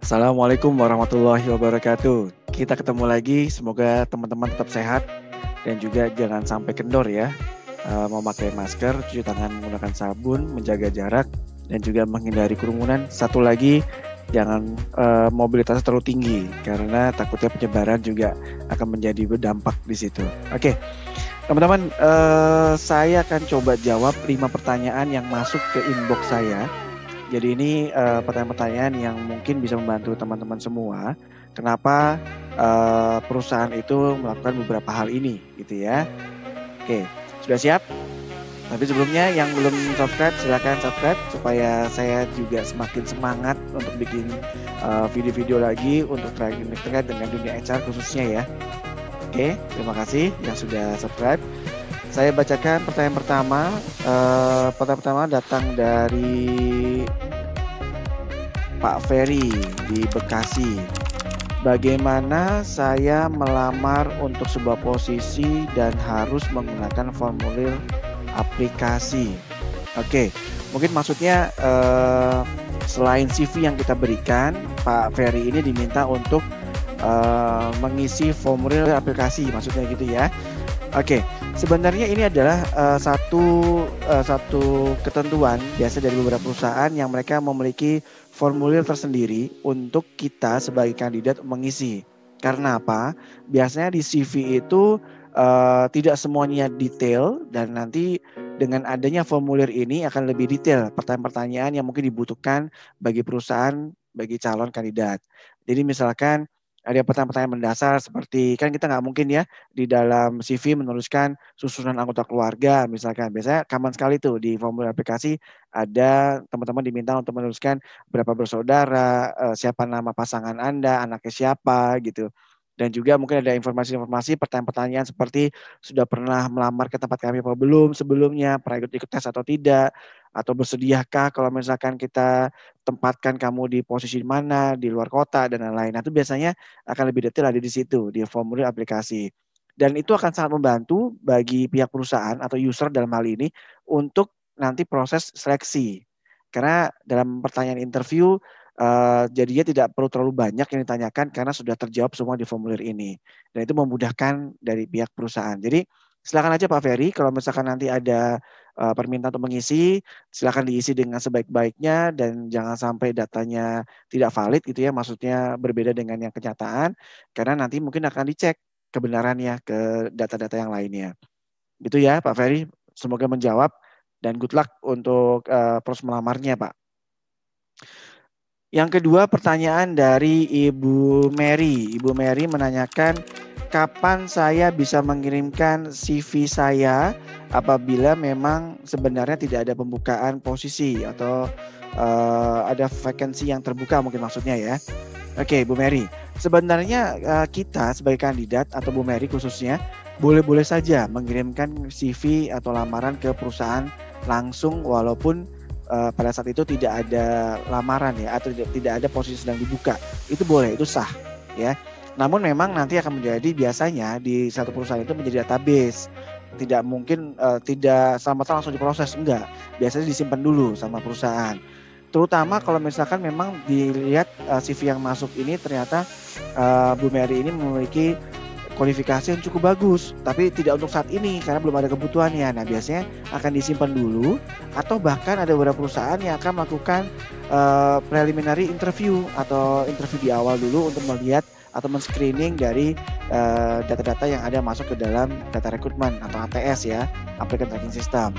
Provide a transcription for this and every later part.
Assalamualaikum warahmatullahi wabarakatuh. Kita ketemu lagi, semoga teman-teman tetap sehat dan juga jangan sampai kendor ya. Memakai masker, cuci tangan menggunakan sabun, menjaga jarak dan juga menghindari kerumunan. Satu lagi, jangan mobilitas terlalu tinggi karena takutnya penyebaran juga akan menjadi berdampak di situ. Oke, teman-teman, saya akan coba jawab 5 pertanyaan yang masuk ke inbox saya. Jadi ini pertanyaan-pertanyaan yang mungkin bisa membantu teman-teman semua. Kenapa perusahaan itu melakukan beberapa hal ini, gitu ya? Oke, sudah siap? Tapi sebelumnya yang belum subscribe, silakan subscribe supaya saya juga semakin semangat untuk bikin video-video lagi untuk terkait dengan dunia HR khususnya ya. Oke, terima kasih yang sudah subscribe. Saya bacakan pertanyaan pertama. Pertanyaan pertama datang dari Pak Ferry di Bekasi. Bagaimana saya melamar untuk sebuah posisi dan harus menggunakan formulir aplikasi? Oke, mungkin maksudnya selain CV yang kita berikan, Pak Ferry ini diminta untuk mengisi formulir aplikasi, maksudnya gitu ya. Oke, sebenarnya ini adalah satu ketentuan biasa dari beberapa perusahaan yang mereka memiliki formulir tersendiri untuk kita sebagai kandidat mengisi. Karena apa? Biasanya di CV itu tidak semuanya detail dan nanti dengan adanya formulir ini akan lebih detail pertanyaan-pertanyaan yang mungkin dibutuhkan bagi perusahaan, bagi calon kandidat. Jadi misalkan ada pertanyaan-pertanyaan mendasar seperti kan kita nggak mungkin ya di dalam CV menuliskan susunan anggota keluarga misalkan. Biasanya common sekali tuh di formulir aplikasi ada teman-teman diminta untuk menuliskan berapa bersaudara, siapa nama pasangan Anda, anaknya siapa gitu. Dan juga mungkin ada informasi-informasi pertanyaan-pertanyaan seperti sudah pernah melamar ke tempat kami apa belum sebelumnya, pernah ikut tes atau tidak, atau bersediakah kalau misalkan kita tempatkan kamu di posisi mana, di luar kota dan lain-lain. Nah itu biasanya akan lebih detail ada di situ, di formulir aplikasi. Dan itu akan sangat membantu bagi pihak perusahaan atau user dalam hal ini untuk nanti proses seleksi. Karena dalam pertanyaan interview, jadinya tidak perlu terlalu banyak yang ditanyakan karena sudah terjawab semua di formulir ini. Dan itu memudahkan dari pihak perusahaan. Jadi silakan aja Pak Ferry, kalau misalkan nanti ada permintaan untuk mengisi, silakan diisi dengan sebaik-baiknya dan jangan sampai datanya tidak valid gitu ya, maksudnya berbeda dengan yang kenyataan, karena nanti mungkin akan dicek kebenarannya ke data-data yang lainnya. Gitu ya Pak Ferry, semoga menjawab dan good luck untuk proses melamarnya Pak. Yang kedua pertanyaan dari Ibu Mary. Ibu Mary menanyakan kapan saya bisa mengirimkan CV saya apabila memang sebenarnya tidak ada pembukaan posisi atau ada vacancy yang terbuka mungkin maksudnya ya. Oke, Bu Mary. Sebenarnya kita sebagai kandidat atau Bu Mary khususnya boleh-boleh saja mengirimkan CV atau lamaran ke perusahaan langsung walaupun pada saat itu tidak ada lamaran ya atau tidak ada posisi sedang dibuka. Itu boleh, itu sah ya. Namun memang nanti akan menjadi biasanya di satu perusahaan itu menjadi database. Tidak mungkin tidak sama-sama langsung diproses, enggak. Biasanya disimpan dulu sama perusahaan. Terutama kalau misalkan memang dilihat CV yang masuk ini ternyata Bu Mary ini memiliki kualifikasi yang cukup bagus, tapi tidak untuk saat ini karena belum ada kebutuhannya. Nah, biasanya akan disimpan dulu atau bahkan ada beberapa perusahaan yang akan melakukan preliminary interview atau interview di awal dulu untuk melihat atau men-screening dari data-data yang ada masuk ke dalam data rekrutmen atau ATS ya, applicant tracking system.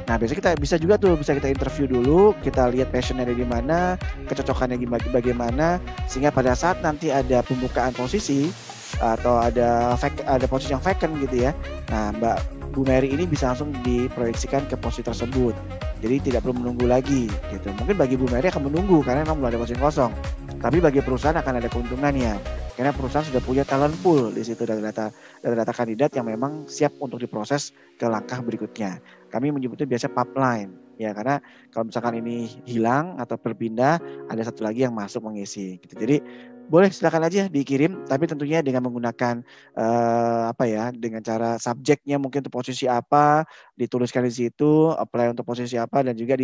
Nah, biasanya kita bisa juga tuh, bisa kita interview dulu, kita lihat passionnya di mana, kecocokannya bagaimana, sehingga pada saat nanti ada pembukaan posisi atau ada posisi yang vacant gitu ya. Nah, Mbak Bu Mary ini bisa langsung diproyeksikan ke posisi tersebut. Jadi tidak perlu menunggu lagi gitu. Mungkin bagi Bu Mary akan menunggu karena memang belum ada posisi kosong. Tapi bagi perusahaan akan ada keuntungannya. Karena perusahaan sudah punya talent pool di situ data kandidat yang memang siap untuk diproses ke langkah berikutnya. Kami menyebutnya biasa pipeline ya, karena kalau misalkan ini hilang atau berpindah ada satu lagi yang masuk mengisi gitu. Jadi boleh silakan aja dikirim, tapi tentunya dengan menggunakan dengan cara subjeknya mungkin untuk posisi apa dituliskan di situ, apply untuk posisi apa dan juga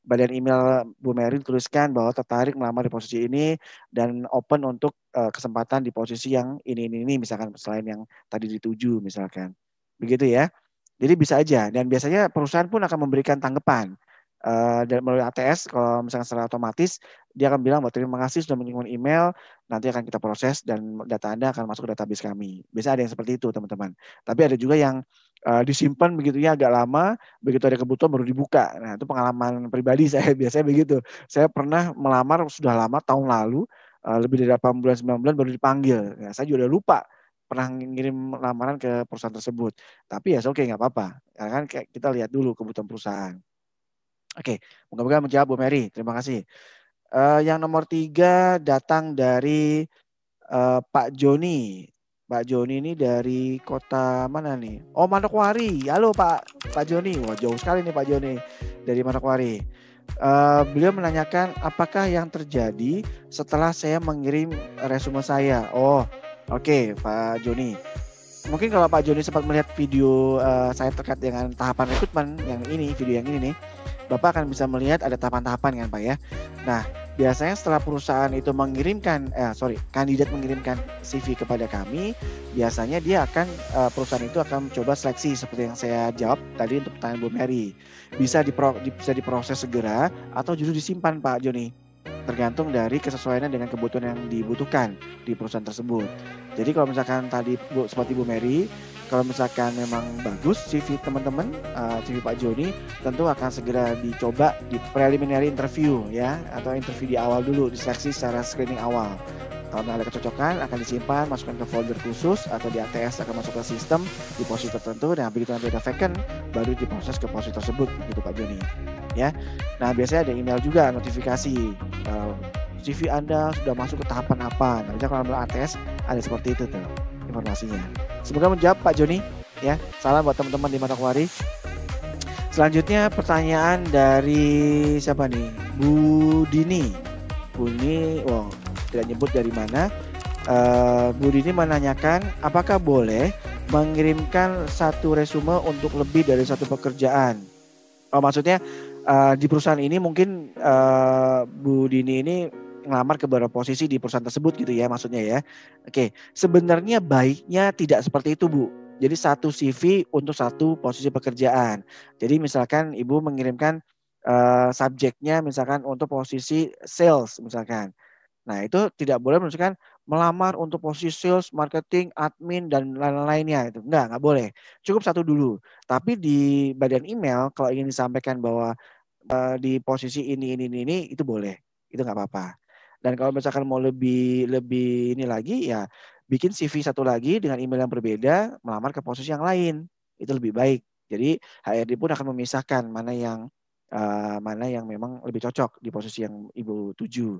badan email Bu Mary tuliskan bahwa tertarik melamar di posisi ini dan open untuk kesempatan di posisi yang ini misalkan selain yang tadi dituju misalkan. Begitu ya. Jadi bisa aja dan biasanya perusahaan pun akan memberikan tanggapan dan melalui ATS kalau misalkan secara otomatis dia akan bilang bahwa terima kasih sudah mengirimkan email, nanti akan kita proses dan data Anda akan masuk ke database kami. Biasa ada yang seperti itu teman-teman. Tapi ada juga yang disimpan begitu ya agak lama, begitu ada kebutuhan baru dibuka. Nah itu pengalaman pribadi saya biasanya begitu. Saya pernah melamar sudah lama tahun lalu, lebih dari 8 bulan 9 bulan baru dipanggil. Nah, saya juga udah lupa pernah ngirim lamaran ke perusahaan tersebut. Tapi ya oke nggak apa-apa. Karena kan kita lihat dulu kebutuhan perusahaan. Oke, moga-moga menjawab Bu Mary. Terima kasih. Yang nomor 3 datang dari Pak Joni. Pak Joni ini dari kota mana nih? Oh, Manokwari. Halo Pak Joni. Wah, jauh sekali nih Pak Joni dari Manokwari. Beliau menanyakan apakah yang terjadi setelah saya mengirim resume saya. Oh, oke, Pak Joni. Mungkin kalau Pak Joni sempat melihat video saya terkait dengan tahapan rekrutmen yang ini, video yang ini nih, Bapak akan bisa melihat ada tahapan-tahapan kan Pak ya. Nah, biasanya setelah perusahaan itu mengirimkan, kandidat mengirimkan CV kepada kami, biasanya dia akan, perusahaan itu akan mencoba seleksi seperti yang saya jawab tadi untuk pertanyaan Bu Mary. Bisa diproses segera atau justru disimpan Pak Joni. Tergantung dari kesesuaiannya dengan kebutuhan yang dibutuhkan di perusahaan tersebut. Jadi kalau misalkan tadi seperti Bu Mary, kalau misalkan memang bagus CV teman-teman, CV Pak Joni, tentu akan segera dicoba di preliminary interview ya, atau interview di awal dulu, diseleksi secara screening awal. Kalau ada kecocokan akan disimpan, masukkan ke folder khusus atau di ATS akan masuk ke sistem di posisi tertentu. Nah begitu nanti ada vacant, baru diproses ke posisi tersebut, begitu Pak Joni. Ya, nah biasanya ada email juga notifikasi CV Anda sudah masuk ke tahapan apa. Nah, misalnya kalau melalui ATS ada seperti itu tuh informasinya. Semoga menjawab Pak Joni. Ya, salam buat teman-teman di Manokwari. Selanjutnya pertanyaan dari siapa nih? Bu Dini. Bu Dini, wow, tidak nyebut dari mana. Bu Dini menanyakan apakah boleh mengirimkan satu resume untuk lebih dari satu pekerjaan. Oh, maksudnya di perusahaan ini mungkin Bu Dini ini ngelamar ke beberapa posisi di perusahaan tersebut gitu ya maksudnya ya. Oke, sebenarnya baiknya tidak seperti itu Bu. Jadi satu CV untuk satu posisi pekerjaan. Jadi misalkan Ibu mengirimkan subjeknya misalkan untuk posisi sales misalkan. Nah itu tidak boleh misalkan melamar untuk posisi sales, marketing, admin dan lain-lainnya itu nggak boleh. Cukup satu dulu. Tapi di badan email kalau ingin disampaikan bahwa di posisi ini itu boleh, itu nggak apa-apa. Dan kalau misalkan mau lebih ini lagi ya bikin CV satu lagi dengan email yang berbeda melamar ke posisi yang lain itu lebih baik. Jadi HRD pun akan memisahkan mana yang memang lebih cocok di posisi yang Ibu tuju.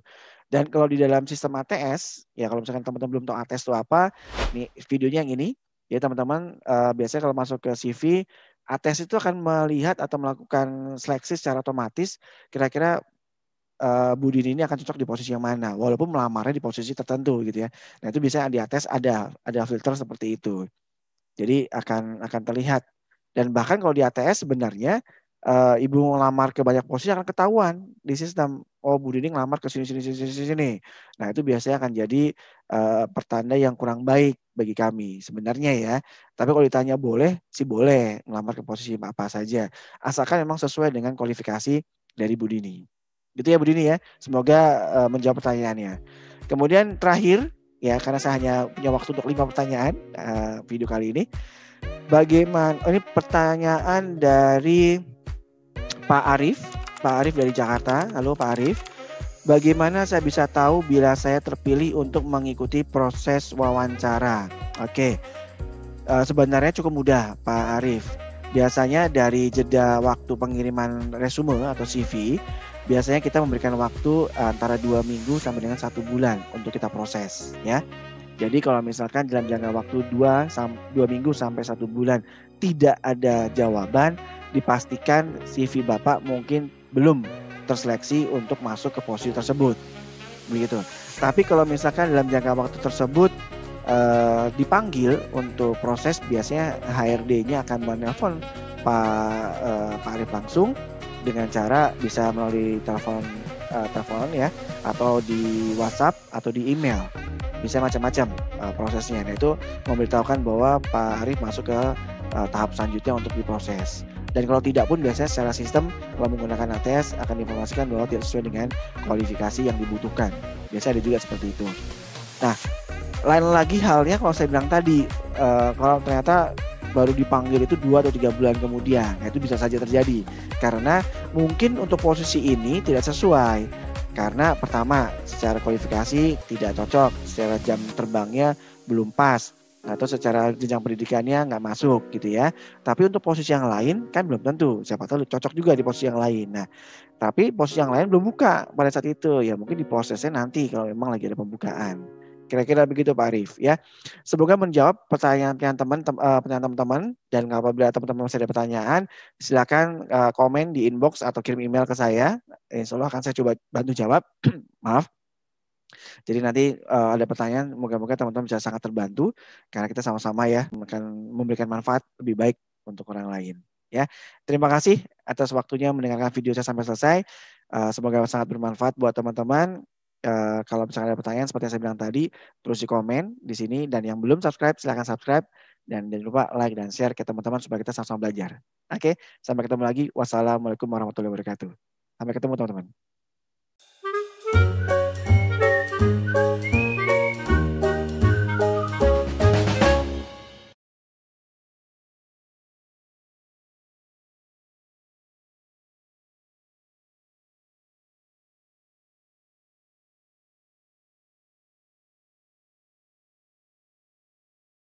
Dan kalau di dalam sistem ATS ya kalau misalkan teman-teman belum tahu ATS itu apa, nih videonya yang ini ya teman-teman biasanya kalau masuk ke CV ATS itu akan melihat atau melakukan seleksi secara otomatis kira-kira Bu Dini ini akan cocok di posisi yang mana walaupun melamarnya di posisi tertentu gitu ya. Nah itu biasanya di ATS ada filter seperti itu. Jadi akan terlihat dan bahkan kalau di ATS sebenarnya Ibu ngelamar ke banyak posisi akan ketahuan di sistem. Oh Bu Dini ngelamar ke sini. Nah itu biasanya akan jadi pertanda yang kurang baik bagi kami sebenarnya ya. Tapi kalau ditanya boleh sih boleh ngelamar ke posisi apa saja. Asalkan memang sesuai dengan kualifikasi dari Bu Dini. Gitu ya Bu Dini ya. Semoga menjawab pertanyaannya. Kemudian terakhir ya karena saya hanya punya waktu untuk 5 pertanyaan video kali ini. Bagaimana ini pertanyaan dari Pak Arif dari Jakarta. Halo Pak Arif. Bagaimana saya bisa tahu bila saya terpilih untuk mengikuti proses wawancara? Oke. Sebenarnya cukup mudah Pak Arif. Biasanya dari jeda waktu pengiriman resume atau CV, biasanya kita memberikan waktu antara 2 minggu sampai dengan 1 bulan untuk kita proses ya. Jadi kalau misalkan dalam jangka waktu 2 minggu sampai 1 bulan tidak ada jawaban, dipastikan CV Bapak mungkin belum terseleksi untuk masuk ke posisi tersebut. Begitu. Tapi kalau misalkan dalam jangka waktu tersebut dipanggil untuk proses, biasanya HRD-nya akan menelpon Pak Arif langsung dengan cara bisa melalui telepon ya, atau di WhatsApp atau di email. Bisa macam-macam prosesnya. Nah, itu memberitahukan bahwa Pak Arif masuk ke tahap selanjutnya untuk diproses. Dan kalau tidak pun biasanya secara sistem kalau menggunakan ATS akan diinformasikan bahwa tidak sesuai dengan kualifikasi yang dibutuhkan. Biasanya ada juga seperti itu. Nah, lain lagi halnya kalau saya bilang tadi, kalau ternyata baru dipanggil itu 2 atau 3 bulan kemudian, nah itu bisa saja terjadi. Karena mungkin untuk posisi ini tidak sesuai. Karena pertama, secara kualifikasi tidak cocok, secara jam terbangnya belum pas, atau secara jenjang pendidikannya nggak masuk gitu ya. Tapi untuk posisi yang lain kan belum tentu, siapa tahu cocok juga di posisi yang lain. Nah, tapi posisi yang lain belum buka pada saat itu, ya mungkin diprosesnya nanti kalau memang lagi ada pembukaan. Kira-kira begitu Pak Arif ya. Semoga menjawab pertanyaan teman-teman, dan apabila teman-teman masih ada pertanyaan, silakan komen di inbox atau kirim email ke saya. Insya Allah akan saya coba bantu jawab. Maaf. Jadi nanti ada pertanyaan, moga-moga teman-teman bisa sangat terbantu karena kita sama-sama ya akan memberikan manfaat lebih baik untuk orang lain. Ya, terima kasih atas waktunya mendengarkan video saya sampai selesai. Semoga sangat bermanfaat buat teman-teman. Kalau misalnya ada pertanyaan seperti yang saya bilang tadi, terus di komen di sini, dan yang belum subscribe silahkan subscribe, dan jangan lupa like dan share ke teman-teman supaya kita sama-sama belajar. Oke, sampai ketemu lagi. Wassalamualaikum warahmatullahi wabarakatuh. Sampai ketemu teman-teman.